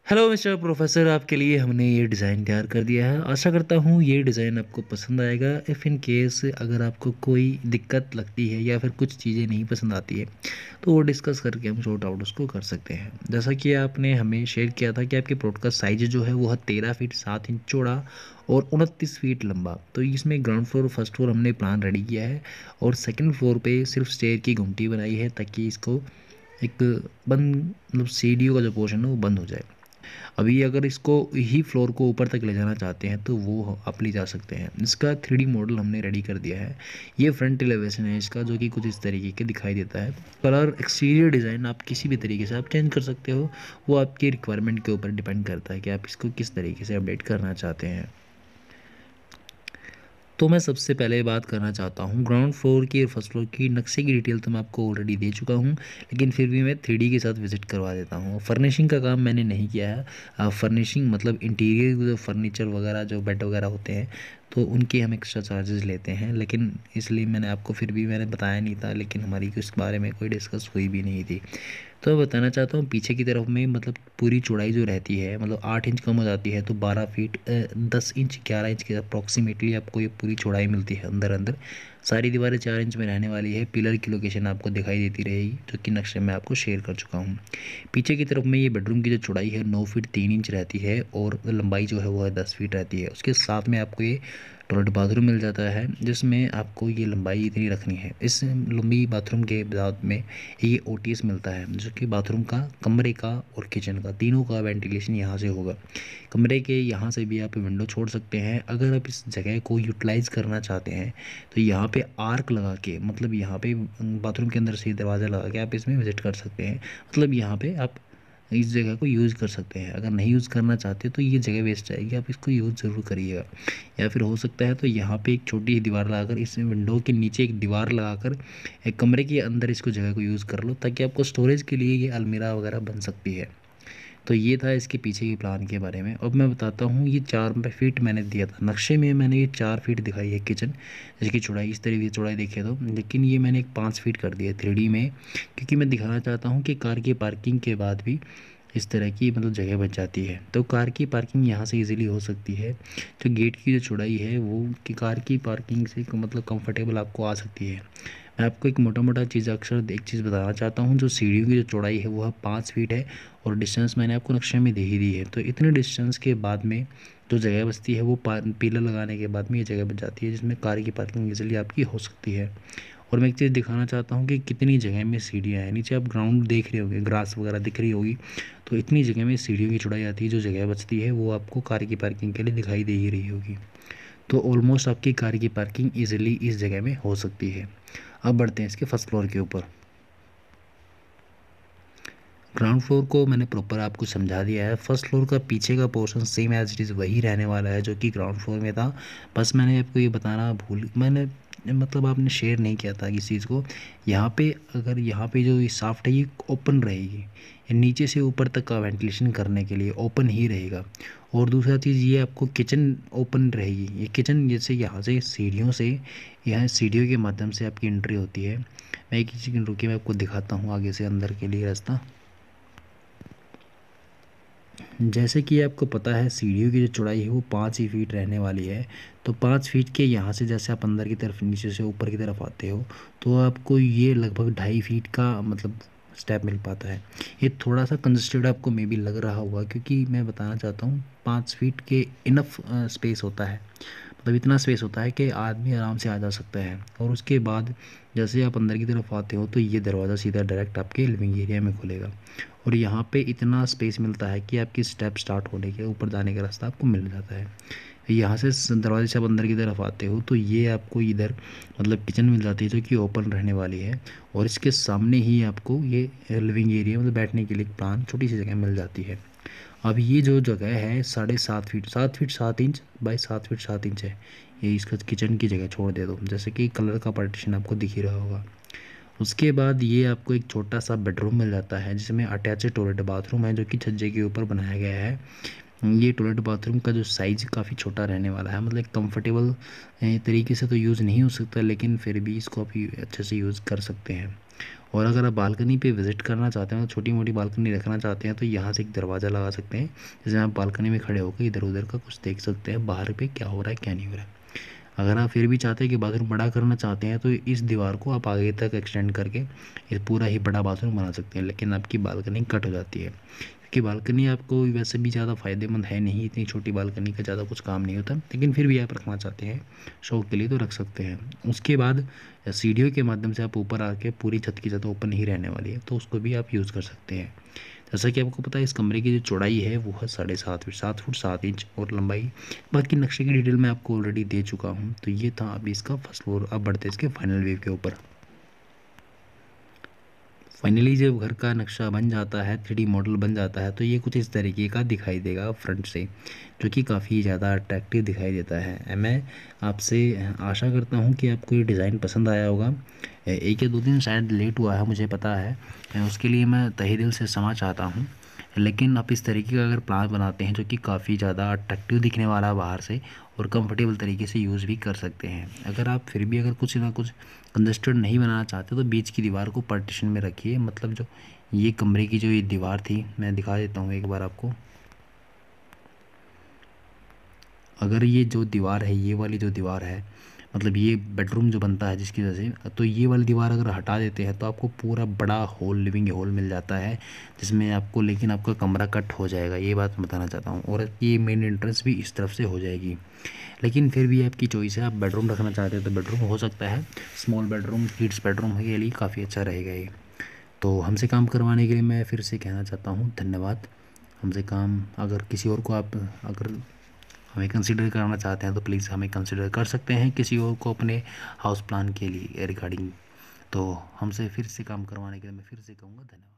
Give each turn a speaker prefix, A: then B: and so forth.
A: Hello mister professor, आपके लिए हमने ये डिज़ाइन तैयार कर दिया है। आशा करता हूँ ये डिज़ाइन आपको पसंद आएगा। इफ़ इन केस अगर आपको कोई दिक्कत लगती है या फिर कुछ चीज़ें नहीं पसंद आती है तो वो डिस्कस करके हम सॉर्ट आउट उसको कर सकते हैं। जैसा कि आपने हमें शेयर किया था कि आपके प्लॉट का साइज़ जो है वो है 13 फीट 7 इंच चौड़ा और 29 फीट लंबा। तो इसमें ग्राउंड फ्लोर फर्स्ट फ्लोर हमने प्लान रेडी किया है और सेकेंड फ्लोर पे सिर्फ स्टेयर की गुमटी बनाई है ताकि इसको एक बंद मतलब सीढ़ियों का जो पोर्शन है वो बंद हो जाए। अभी अगर इसको ही फ्लोर को ऊपर तक ले जाना चाहते हैं तो वो आप ले जा सकते हैं। इसका 3D मॉडल हमने रेडी कर दिया है। ये फ्रंट एलिवेशन है इसका, जो कि कुछ इस तरीके के दिखाई देता है। कलर एक्सटीरियर डिज़ाइन आप किसी भी तरीके से आप चेंज कर सकते हो। वो आपकी रिक्वायरमेंट के ऊपर डिपेंड करता है कि आप इसको किस तरीके से अपडेट करना चाहते हैं। तो मैं सबसे पहले बात करना चाहता हूँ ग्राउंड फ्लोर की और फर्स्ट फ्लोर की नक्शे की डिटेल तो मैं आपको ऑलरेडी दे चुका हूँ, लेकिन फिर भी मैं 3D के साथ विज़िट करवा देता हूँ। फर्निशिंग का काम मैंने नहीं किया है। फर्निशिंग मतलब इंटीरियर जो फर्नीचर वगैरह जो बेड वगैरह होते हैं तो उनके हम एक्स्ट्रा चार्जेस लेते हैं, लेकिन इसलिए मैंने आपको फिर भी मैंने बताया नहीं था, लेकिन हमारी इस बारे में कोई डिस्कस हुई भी नहीं थी। तो मैं बताना चाहता हूँ पीछे की तरफ में मतलब पूरी चौड़ाई जो रहती है मतलब 8 इंच कम हो जाती है तो 12 फीट 10 इंच 11 इंच के अप्रॉक्सीमेटली आपको ये पूरी चौड़ाई मिलती है अंदर अंदर। सारी दीवारें 4 इंच में रहने वाली है। पिलर की लोकेशन आपको दिखाई देती रहेगी जो कि नक्शे में आपको शेयर कर चुका हूँ। पीछे की तरफ में ये बेडरूम की जो चौड़ाई है 9 फीट 3 इंच रहती है और लंबाई जो है वो है 10 फीट रहती है। उसके साथ में आपको ये टॉयलेट बाथरूम मिल जाता है जिसमें आपको ये लंबाई इतनी रखनी है। इस लंबी बाथरूम के बाद में ये ओटीएस मिलता है जो कि बाथरूम का, कमरे का और किचन का तीनों का वेंटिलेशन यहाँ से होगा। कमरे के यहाँ से भी आप विंडो छोड़ सकते हैं। अगर आप इस जगह को यूटिलाइज़ करना चाहते हैं तो यहाँ पे आर्क लगा के मतलब यहाँ पे बाथरूम के अंदर से दरवाज़ा लगा के आप इसमें विज़िट कर सकते हैं। मतलब यहाँ पे आप इस जगह को यूज़ कर सकते हैं। अगर नहीं यूज़ करना चाहते तो ये जगह वेस्ट जाएगी, आप इसको यूज़ ज़रूर करिएगा। या फिर हो सकता है तो यहाँ पे एक छोटी सी दीवार लगाकर इस विंडो के नीचे एक दीवार लगाकर एक कमरे के अंदर इसको जगह को यूज़ कर लो ताकि आपको स्टोरेज के लिए ये अलमीरा वगैरह बन सकती है। तो ये था इसके पीछे की प्लान के बारे में। अब मैं बताता हूँ ये 4 फीट मैंने दिया था नक्शे में, मैंने ये 4 फीट दिखाई है किचन जिसकी चौड़ाई इस तरीके की चौड़ाई देखिए तो, लेकिन ये मैंने एक 5 फीट कर दिया 3D में क्योंकि मैं दिखाना चाहता हूँ कि कार की पार्किंग के बाद भी इस तरह की मतलब जगह बच जाती है। तो कार की पार्किंग यहाँ से इजीली हो सकती है। जो गेट की जो चौड़ाई है वो कि कार की पार्किंग से मतलब कंफर्टेबल आपको आ सकती है। मैं आपको एक मोटा मोटा चीज़ अक्सर एक चीज़ बताना चाहता हूँ, जो सीढ़ियों की जो चौड़ाई है वो है 5 फीट है और डिस्टेंस मैंने आपको नक्शे में दे ही दी है। तो इतने डिस्टेंस के बाद में जो जगह बचती है वो पिलर लगाने के बाद में ये जगह बच जाती है जिसमें कार की पार्किंग ईजिली आपकी हो सकती है। और मैं एक चीज़ दिखाना चाहता हूँ कि कितनी जगह में सीढ़ियाँ हैं। नीचे आप ग्राउंड देख रहे होंगे, ग्रास वगैरह दिख रही होगी, तो इतनी जगह में सीढ़ियों की चौड़ाई आती है। जो जगह बचती है वो आपको कार की पार्किंग के लिए दिखाई दे ही रही होगी। तो ऑलमोस्ट आपकी कार की पार्किंग ईजिली इस जगह में हो सकती है। अब बढ़ते हैं इसके फर्स्ट फ्लोर के ऊपर। ग्राउंड फ्लोर को मैंने प्रॉपर आपको समझा दिया है। फर्स्ट फ्लोर का पीछे का portion same as it is वही रहने वाला है जो कि ग्राउंड फ्लोर में था। बस मैंने आपको ये बताना भूल मैंने मतलब आपने शेयर नहीं किया था इस चीज़ को। यहाँ पे अगर यहाँ पे जो ये शाफ्ट है ये ओपन रहेगी, ये नीचे से ऊपर तक का वेंटिलेशन करने के लिए ओपन ही रहेगा। और दूसरा चीज़ ये आपको किचन ओपन रहेगी। ये किचन जैसे यहाँ से सीढ़ियों से, यहाँ सीढ़ियों के माध्यम से आपकी एंट्री होती है। मैं एक चीज़ रुकिए मैं आपको दिखाता हूँ आगे से अंदर के लिए रास्ता। जैसे कि आपको पता है सीढ़ियों की जो चौड़ाई है वो 5 ही फीट रहने वाली है। तो 5 फीट के यहाँ से जैसे आप अंदर की तरफ नीचे से ऊपर की तरफ आते हो तो आपको ये लगभग 2.5 फीट का मतलब स्टेप मिल पाता है। ये थोड़ा सा कंजस्टेड आपको मे बी लग रहा होगा क्योंकि मैं बताना चाहता हूँ 5 फीट के इनफ स्पेस होता है। मतलब इतना स्पेस होता है कि आदमी आराम से आ जा सकता है। और उसके बाद जैसे आप अंदर की तरफ आते हो तो ये दरवाज़ा सीधा डायरेक्ट आपके लिविंग एरिया में खुलेगा। और यहाँ पे इतना स्पेस मिलता है कि आपकी स्टेप स्टार्ट होने के ऊपर जाने का रास्ता आपको मिल जाता है। यहाँ से दरवाजे से आप अंदर की तरफ आते हो तो ये आपको इधर मतलब किचन मिल जाती है जो कि ओपन रहने वाली है। और इसके सामने ही आपको ये लिविंग एरिया मतलब बैठने के लिए एक प्लान छोटी सी जगह मिल जाती है। अब ये जो जगह है 7.5 feet 7 feet 7 inch by 7 feet 7 inch है। ये इसका किचन की जगह छोड़ दे दो, जैसे कि कलर का पार्टीशन आपको दिख ही रहा होगा। उसके बाद ये आपको एक छोटा सा बेडरूम मिल जाता है जिसमें अटैच टॉयलेट बाथरूम है जो कि छज्जे के ऊपर बनाया गया है। ये टॉयलेट बाथरूम का जो साइज़ काफ़ी छोटा रहने वाला है, मतलब कंफर्टेबल तरीके से तो यूज़ नहीं हो सकता, लेकिन फिर भी इसको आप अच्छे से यूज़ कर सकते हैं। और अगर आप बालकनी पे विज़िट करना चाहते हैं, तो छोटी मोटी बालकनी रखना चाहते हैं, तो यहाँ से एक दरवाज़ा लगा सकते हैं, जैसे आप बालकनी में खड़े होकर इधर उधर का कुछ देख सकते हैं, बाहर पे क्या हो रहा है क्या नहीं हो रहा है। अगर आप फिर भी चाहते हैं कि बाथरूम बड़ा करना चाहते हैं, तो इस दीवार को आप आगे तक एक्सटेंड करके ये पूरा ही बड़ा बाथरूम बना सकते हैं, लेकिन आपकी बालकनी कट हो जाती है, क्योंकि बालकनी आपको वैसे भी ज़्यादा फ़ायदेमंद है नहीं, इतनी छोटी बालकनी का ज़्यादा कुछ काम नहीं होता, लेकिन फिर भी आप रखना चाहते हैं शौक के लिए तो रख सकते हैं। उसके बाद सीढ़ियों के माध्यम से आप ऊपर आके, पूरी छत की छत ओपन नहीं रहने वाली है, तो उसको भी आप यूज़ कर सकते हैं। जैसा कि आपको पता है, इस कमरे की जो चौड़ाई है वो है 7.5 फीट, 7 फुट 7 इंच, और लंबाई बाकी नक्शे की डिटेल मैं आपको ऑलरेडी दे चुका हूँ। तो ये था अभी इसका फर्स्ट फ्लोर। अब बढ़ते हैं इसके फाइनल व्यू के ऊपर। फाइनली जब घर का नक्शा बन जाता है, 3D मॉडल बन जाता है, तो ये कुछ इस तरीके का दिखाई देगा फ्रंट से, जो कि काफ़ी ज़्यादा अट्रैक्टिव दिखाई देता है। मैं आपसे आशा करता हूँ कि आपको ये डिज़ाइन पसंद आया होगा। एक या दो दिन शायद लेट हुआ है, मुझे पता है, उसके लिए मैं तहे दिल से क्षमा चाहता हूँ। लेकिन आप इस तरीके का अगर प्लान बनाते हैं, जो कि काफ़ी ज़्यादा अट्रैक्टिव दिखने वाला है बाहर से, और कंफर्टेबल तरीके से यूज़ भी कर सकते हैं। अगर आप फिर भी अगर कुछ ना कुछ कंजस्टेड नहीं बनाना चाहते, तो बीच की दीवार को पार्टीशन में रखिए। मतलब जो ये कमरे की जो ये दीवार थी, मैं दिखा देता हूँ एक बार आपको। अगर ये जो दीवार है, ये वाली जो दीवार है, मतलब ये बेडरूम जो बनता है जिसकी वजह से, तो ये वाली दीवार अगर हटा देते हैं, तो आपको पूरा बड़ा हॉल, लिविंग हॉल मिल जाता है, जिसमें आपको, लेकिन आपका कमरा कट हो जाएगा, ये बात मैं बताना चाहता हूँ। और ये मेन एंट्रेंस भी इस तरफ से हो जाएगी। लेकिन फिर भी आपकी चॉइस है, आप बेडरूम रखना चाहते हैं तो बेडरूम हो सकता है, स्मॉल बेडरूम, किड्स बेडरूम के लिए काफ़ी अच्छा रहेगा ये। तो हमसे काम करवाने के लिए मैं फिर से कहना चाहता हूँ धन्यवाद। हमसे काम, अगर किसी और को आप अगर हमें कंसिडर करना चाहते हैं, तो प्लीज़ हमें कंसिडर कर सकते हैं किसी और को अपने हाउस प्लान के लिए रिगार्डिंग। तो हमसे फिर से काम करवाने के लिए मैं फिर से कहूँगा धन्यवाद।